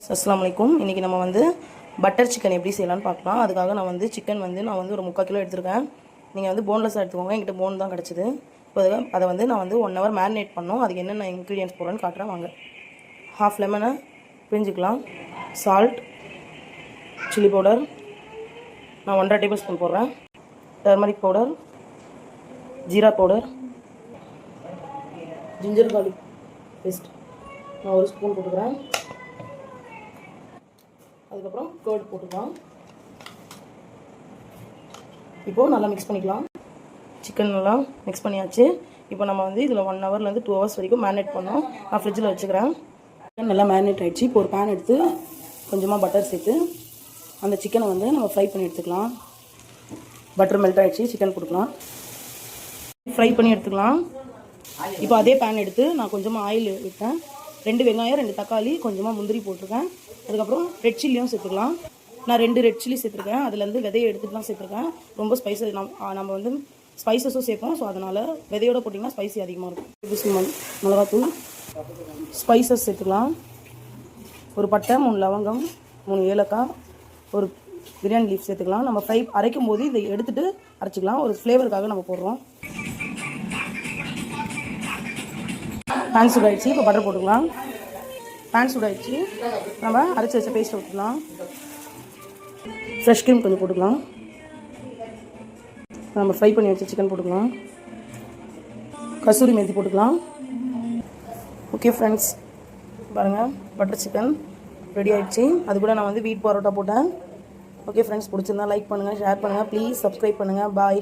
அஸ்ஸலாமு அலைக்கும். இன்றைக்கி நம்ம வந்து பட்டர் சிக்கன் எப்படி செய்யலாம்னு பார்க்கலாம். அதுக்காக நான் வந்து சிக்கன் வந்து நான் வந்து ஒரு 3/4 கிலோ எடுத்துருக்கேன். நீங்கள் வந்து போன்லெஸ்ஸாக எடுத்துக்கோங்க. என்கிட்ட போன் தான் கிடச்சிது. இப்போ அதை வந்து நான் வந்து 1 ஹவர் மேரினேட் பண்ணோம். அதுக்கு என்னென்ன இன்க்ரீடியன்ஸ் போடுறேன்னு காட்டுறேன் வாங்க. 1/2 லெமனை பிழிஞ்சிக்கலாம். சால்ட், சில்லி பவுடர் நான் 1.5 டேபிள் ஸ்பூன் போடுறேன். Turmeric powder, jeera powder, ginger garlic paste நான் 1 ஸ்பூன் போட்டுக்கிறேன். அதுக்கப்புறம் கர்ட் போட்டுக்கலாம். இப்போது நல்லா மிக்ஸ் பண்ணிக்கலாம். சிக்கன் நல்லா மிக்ஸ் பண்ணியாச்சு. இப்போ நம்ம வந்து இதில் 1 ஹவர்லேருந்து 2 ஹவர்ஸ் வரைக்கும் மேரினேட் பண்ணோம். நான் ஃப்ரிட்ஜில் வச்சுக்கிறேன். சிக்கன் நல்லா மேரினேட் ஆகிடுச்சு. இப்போ ஒரு பேன் எடுத்து கொஞ்சமாக பட்டர் சேர்த்து அந்த சிக்கனை வந்து நம்ம ஃப்ரை பண்ணி எடுத்துக்கலாம். பட்டர் மெல்ட் ஆகிடுச்சு. சிக்கன் கொடுக்கலாம். ஃப்ரை பண்ணி எடுத்துக்கலாம். இப்போ அதே பேன் எடுத்து நான் கொஞ்சமாக ஆயில் விட்டேன். 2 வெங்காயம், 2 தக்காளி, கொஞ்சமாக முந்திரி போட்டிருக்கேன். அதுக்கப்புறம் ரெட் சில்லியும் சேர்த்துக்கலாம். நான் 2 ரெட் சில்லி சேர்த்துருக்கேன். அதுலேருந்து விதையை எடுத்துட்டு தான் சேர்த்துருக்கேன். ரொம்ப ஸ்பைஸஸ் நம்ம வந்து ஸ்பைசஸும் சேர்ப்போம். ஸோ அதனால் விதையோட போட்டிங்கன்னா ஸ்பைசி அதிகமாக இருக்கும். மிளகாத்தூள், ஸ்பைசஸ் சேர்த்துக்கலாம். ஒரு பட்டை, 3 லவங்கம், 3 ஏலக்காய், ஒரு பிரியாணி லீஃப் சேர்த்துக்கலாம். நம்ம அரைக்கும் போது இதை எடுத்துகிட்டு அரைச்சிக்கலாம். ஒரு ஃப்ளேவருக்காக நம்ம போடுறோம். பேன் சூடாயிடுச்சு. இப்போ பட்டர் போட்டுக்கலாம். பேன் சூடாயிடுச்சு. நம்ம அரைச்சி வச்ச பேஸ்ட் ஊற்றிக்கலாம். ஃப்ரெஷ் க்ரீம் கொஞ்சம் போட்டுக்கலாம். நம்ம ஃப்ரை பண்ணி வச்ச சிக்கன் போட்டுக்கலாம். கசூரி மேத்தி போட்டுக்கலாம். ஓகே ஃப்ரெண்ட்ஸ், பாருங்கள் பட்டர் சிக்கன் ரெடி ஆகிடுச்சு. அது கூட நான் வந்து வீட் பரோட்டா போட்டேன். ஓகே ஃப்ரெண்ட்ஸ், பிடிச்சிருந்தா லைக் பண்ணுங்கள், ஷேர் பண்ணுங்கள், ப்ளீஸ் சப்ஸ்கிரைப் பண்ணுங்கள். பாய்.